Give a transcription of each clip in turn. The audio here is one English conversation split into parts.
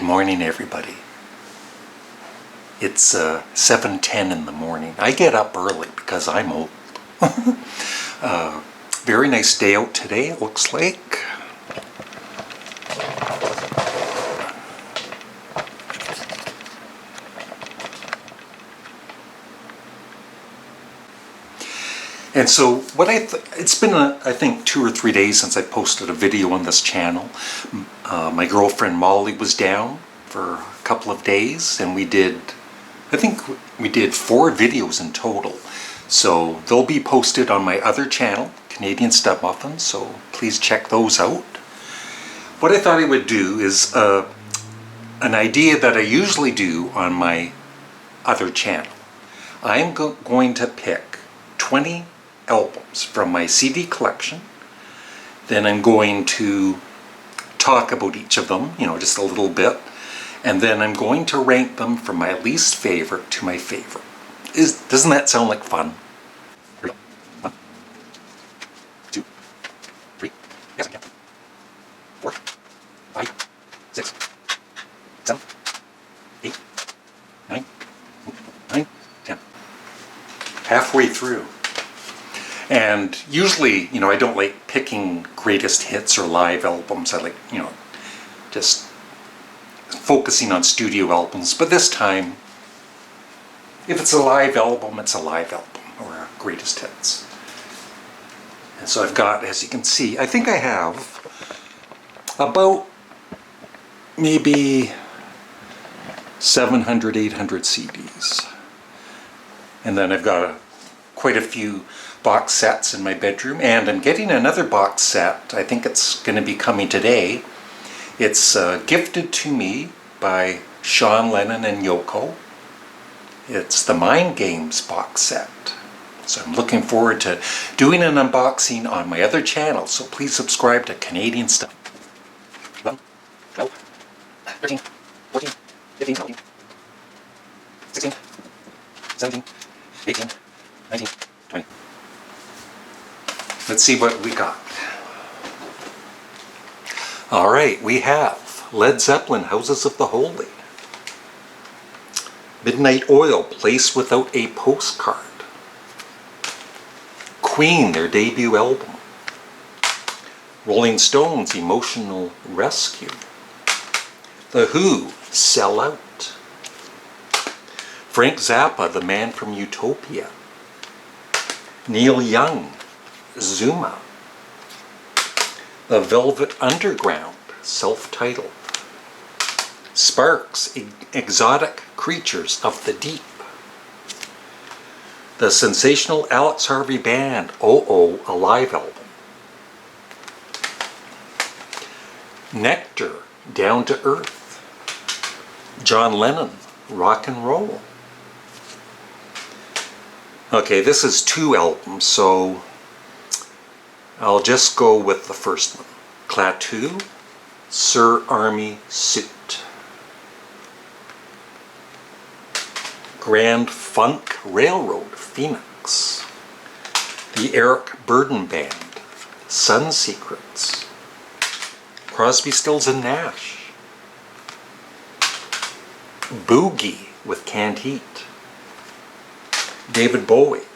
Good morning, everybody. It's 7:10 in the morning. I get up early because I'm old. Very nice day out today, it looks like. And so what it's been I think 2 or 3 days since I posted a video on this channel. My girlfriend Molly was down for a couple of days, and I think we did 4 videos in total. So they'll be posted on my other channel, Canadian Studmuffin, so please check those out. What I thought I would do is an idea that I usually do on my other channel. I'm going to pick 20 albums from my CD collection. Then I'm going to talk about each of them, just a little bit. And then I'm going to rank them from my least favorite to my favorite. Doesn't that sound like fun? 1, 2, 3, yes I can. 4, 5, 6, 7, 8, 9, 10. Halfway through. And usually, I don't like picking greatest hits or live albums. I like, just focusing on studio albums. But this time, if it's a live album, it's a live album, or a greatest hits. And so I've got, as you can see, I think I have about maybe 700, 800 CDs. And then I've got quite a few box sets in my bedroom, and I'm getting another box set. I think it's going to be coming today. It's gifted to me by Sean Lennon and Yoko. It's the Mind Games box set. So I'm looking forward to doing an unboxing on my other channel, so please subscribe to Canadian Stuff. 11, 12, 13, 14, 15, 16, 17, 18, 19, 20. Let's see what we got. All right, we have Led Zeppelin, Houses of the Holy. Midnight Oil, Place Without a Postcard. Queen, their debut album. Rolling Stones, Emotional Rescue. The Who, Sell Out. Frank Zappa, The Man from Utopia. Neil Young, Zuma. The Velvet Underground, self-titled. Sparks, Exotic Creatures of the Deep. The sensational Alex Harvey Band, Oh, a live album. Nectar, Down to Earth. John Lennon, Rock and Roll. Okay, this is 2 albums, so I'll just go with the first one. Klaatu, Sir Army Suit. Grand Funk Railroad, Phoenix. The Eric Burdon Band, Sun Secrets. Crosby, Stills and Nash. Boogie with Canned Heat. David Bowie,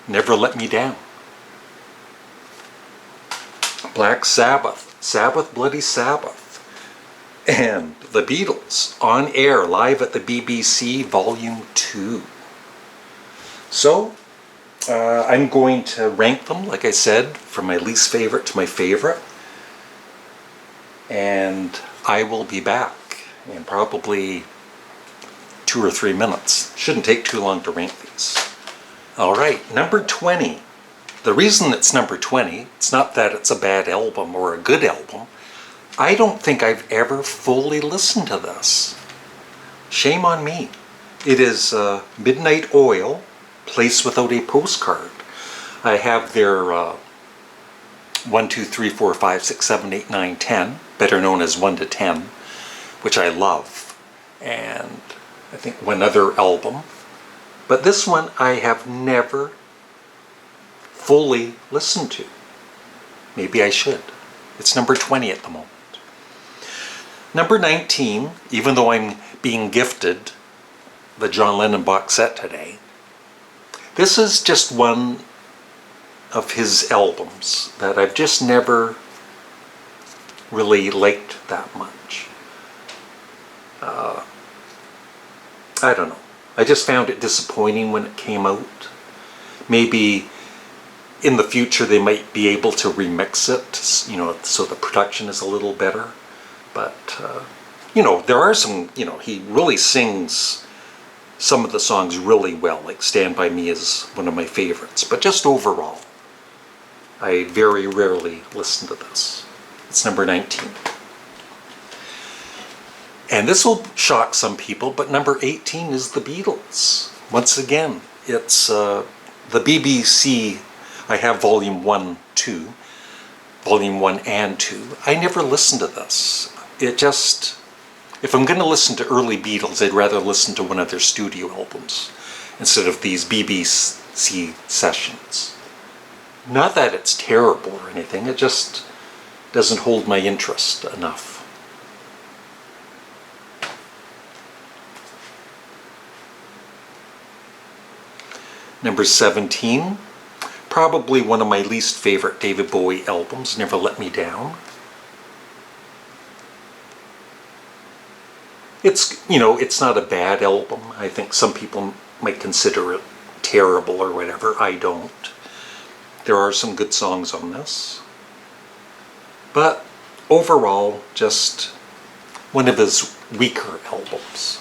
Never Let Me Down. Black Sabbath, Sabbath Bloody Sabbath. And the Beatles, On Air, live at the BBC, Volume 2. So, I'm going to rank them, like I said, from my least favorite to my favorite. And I will be back in probably 2 or 3 minutes. Shouldn't take too long to rank these. All right, number 20. The reason it's number 20, it's not that it's a bad album or a good album. I don't think I've ever fully listened to this. Shame on me. It is Midnight Oil, Place Without a Postcard. I have their 1, 2, 3, 4, 5, 6, 7, 8, 9, 10, better known as 1 to 10, which I love. And I think one other album. But this one I have never fully listened to. Maybe I should. It's number 20 at the moment. Number 19, even though I'm being gifted the John Lennon box set today, this is just one of his albums that I've just never really liked that much. I don't know. I just found it disappointing when it came out. Maybe in the future they might be able to remix it, you know, so the production is a little better. But, you know, there are some, you know, he really sings some of the songs really well, like Stand By Me is one of my favorites. But just overall, I very rarely listen to this. It's number 19. And this will shock some people, but number 18 is the Beatles. Once again, it's the BBC. I have volume 1, 2, volume 1 and 2. I never listened to this. It just, if I'm going to listen to early Beatles, I'd rather listen to one of their studio albums instead of these BBC sessions. Not that it's terrible or anything, it just doesn't hold my interest enough. Number 17, probably one of my least favorite David Bowie albums, Never Let Me Down. It's, you know, it's not a bad album. I think some people might consider it terrible or whatever. I don't. There are some good songs on this. But overall, just one of his weaker albums.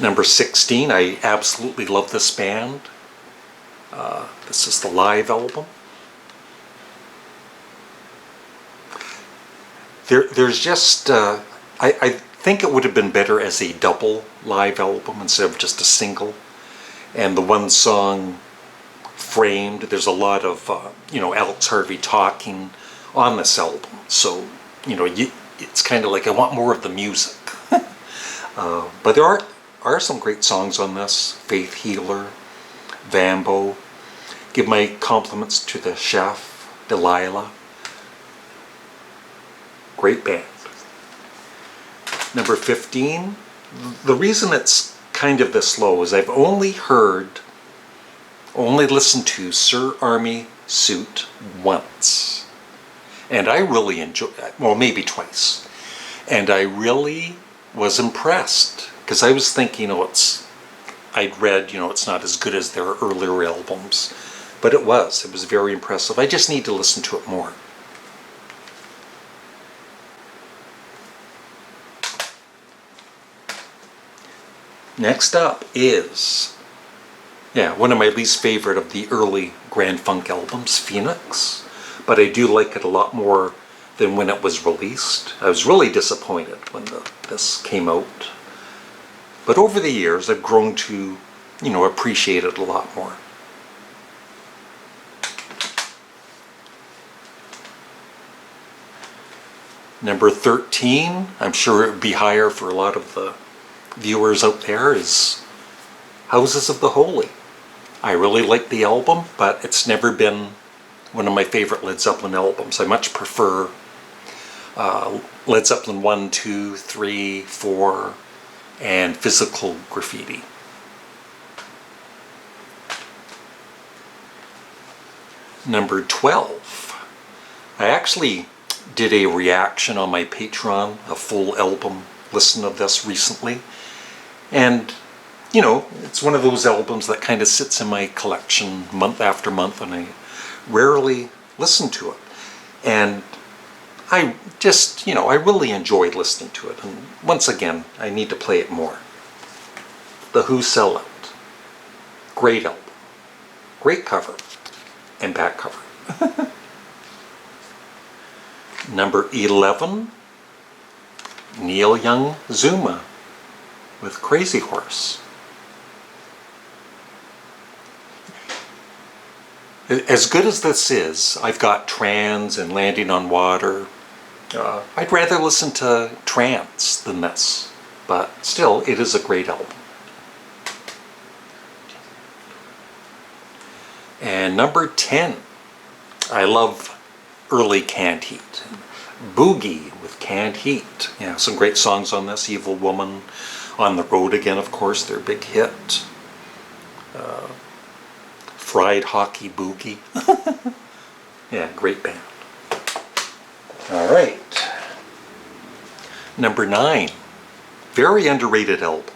Number 16, I absolutely love this band. This is the live album. There's just, I think it would have been better as a double live album instead of just a single. And the one song, Framed, there's a lot of, you know, Alex Harvey talking on this album. So, you know, it's kind of like I want more of the music. But there are some great songs on this. Faith Healer, Vambo. Give my compliments to the chef, Delilah. Great band. Number 15. The reason it's kind of this low is I've only listened to Sir Army Suit once. And I really enjoyed it. Well, maybe twice. And I really was impressed. Because I was thinking, I'd read, you know, it's not as good as their earlier albums. But it was very impressive. I just need to listen to it more. Next up is, one of my least favorite of the early Grand Funk albums, Phoenix. But I do like it a lot more than when it was released. I was really disappointed when this came out. But over the years, I've grown to, you know, appreciate it a lot more. Number 13, I'm sure it would be higher for a lot of the viewers out there, is Houses of the Holy. I really like the album, but it's never been one of my favorite Led Zeppelin albums. I much prefer Led Zeppelin 1, 2, 3, 4, and Physical Graffiti. Number 12. I actually did a reaction on my Patreon, a full album listen of this recently. And, you know, it's one of those albums that kind of sits in my collection month after month, and I rarely listen to it. And I just, you know, I really enjoyed listening to it. And once again, I need to play it more. The Who Sell Out. Great album. Great cover. And back cover. Number 11. Neil Young Zuma with Crazy Horse. As good as this is, I've got Trans and Landing on Water. I'd rather listen to Trance than this, but still, it is a great album. And number 10, I love early Canned Heat. Boogie with Canned Heat. Yeah, some great songs on this. Evil Woman, On the Road Again, of course, their big hit. Fried Hockey Boogie. Yeah, great band. All right. Number 9. Very underrated album.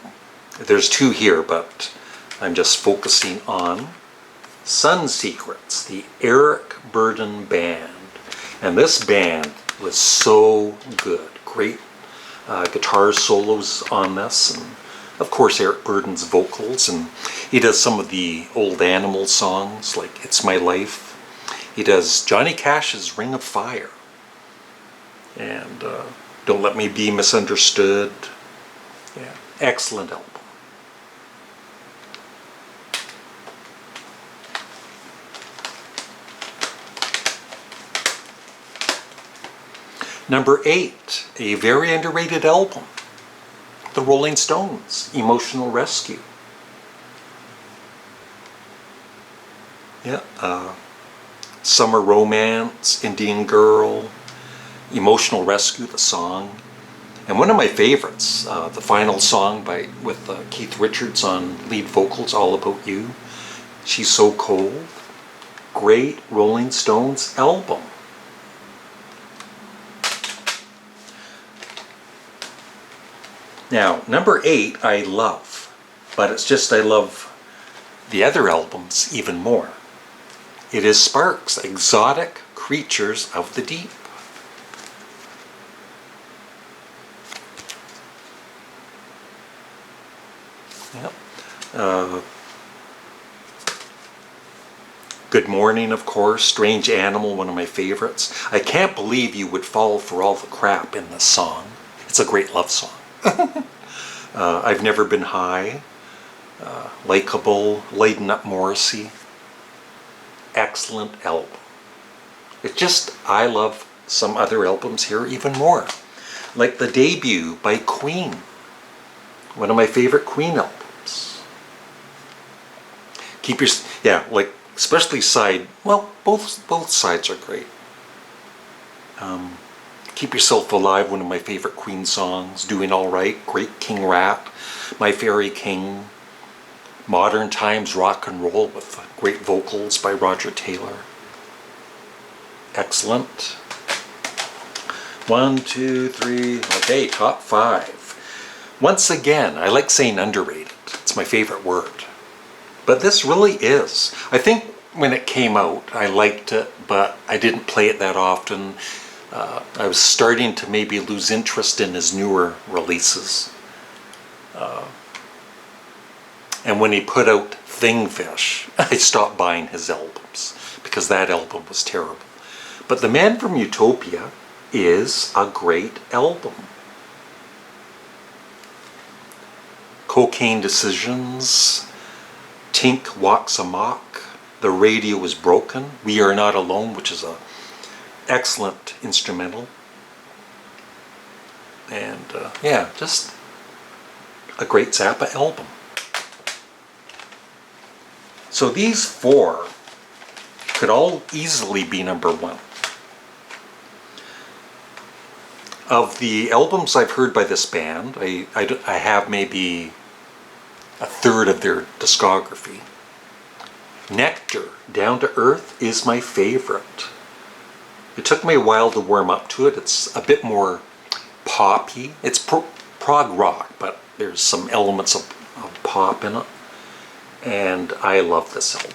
There's 2 here, but I'm just focusing on Sun Secrets, the Eric Burdon Band. And this band was so good. Great guitar solos on this, and of course Eric Burdon's vocals, and he does some of the old Animal songs like It's My Life. He does Johnny Cash's Ring of Fire, and Don't Let Me Be Misunderstood. Yeah, excellent album. Number 8, a very underrated album. The Rolling Stones, Emotional Rescue. Yeah, Summer Romance, Indian Girl, Emotional Rescue, the song. And one of my favorites, the final song with Keith Richards on lead vocals, All About You. She's So Cold. Great Rolling Stones album. Now, number 8 I love, but it's just I love the other albums even more. It is Sparks, Exotic Creatures of the Deep. Yep. Good Morning, of course, Strange Animal, one of my favorites. I Can't Believe You Would Fall for All the Crap in this song. It's a great love song. I've Never Been High, Likeable, Laden Up Morrissey. Excellent album. It's just, I love some other albums here even more. Like the Debut by Queen. One of my favorite Queen albums. Like especially both sides are great. Keep Yourself Alive, one of my favorite Queen songs. Doing All Right, great King Rat, My Fairy King. Modern Times Rock and Roll with great vocals by Roger Taylor. Excellent. 1, 2, 3, okay, top 5. Once again, I like saying underrated. It's my favorite word. But this really is. I think when it came out, I liked it, but I didn't play it that often. I was starting to maybe lose interest in his newer releases. And when he put out Thingfish, I stopped buying his albums because that album was terrible. But The Man from Utopia is a great album. Cocaine Decisions, Tink Walks Amok, The Radio Is Broken, We Are Not Alone, which is a excellent instrumental, and yeah, just a great Zappa album. So these 4 could all easily be number 1. Of the albums I've heard by this band, I have maybe a third of their discography. Nectar, Down to Earth is my favorite. It took me a while to warm up to it. It's a bit more poppy. It's prog rock, but there's some elements of pop in it. And I love this album.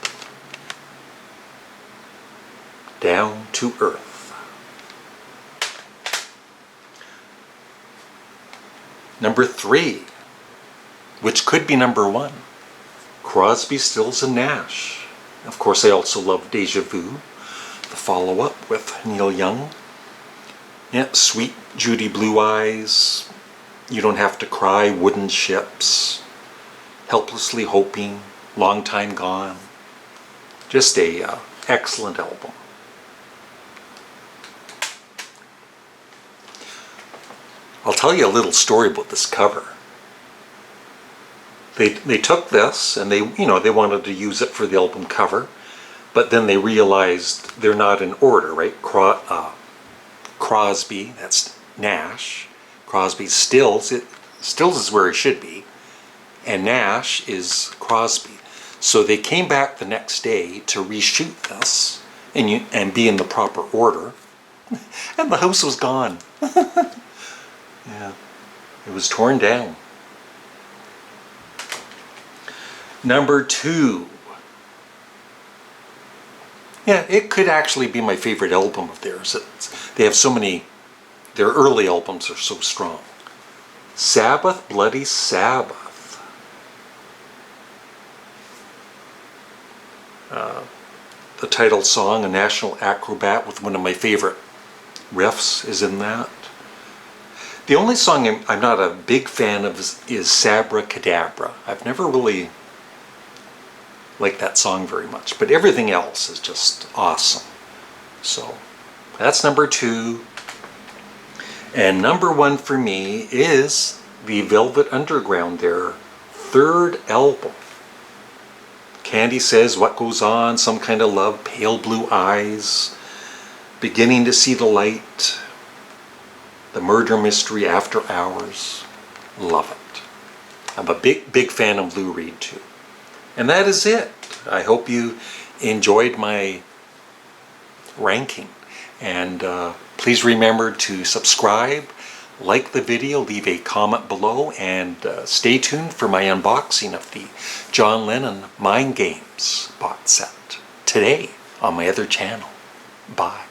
Down to Earth. Number 3, which could be number 1, Crosby, Stills and Nash. Of course, I also love Deja Vu, the follow-up with Neil Young. Yeah, Sweet Judy Blue Eyes, You Don't Have to Cry, Wooden Ships, Helplessly Hoping, Long Time Gone. Just a excellent album. I'll tell you a little story about this cover. They took this and they wanted to use it for the album cover, but then they realized they're not in order, right? Crosby, that's Nash. Crosby, Stills is where he should be, and Nash is Crosby. So they came back the next day to reshoot this and be in the proper order, and the house was gone. Yeah, it was torn down. Number 2. Yeah, it could actually be my favorite album of theirs. They have so many, their early albums are so strong. Sabbath, Bloody Sabbath. The title song, A National Acrobat, with one of my favorite riffs, is in that. The only song I'm not a big fan of is Sabra Cadabra. I've never really liked that song very much, but everything else is just awesome. So that's number 2. And number 1 for me is the Velvet Underground, their 3rd album. Candy Says, What Goes On, Some Kind of Love, Pale Blue Eyes, Beginning to See the Light, The Murder Mystery, After Hours. Love it. I'm a big fan of Lou Reed too. And that is it. I hope you enjoyed my ranking. And please remember to subscribe, like the video, leave a comment below, and stay tuned for my unboxing of the John Lennon Mind Games box set today on my other channel. Bye.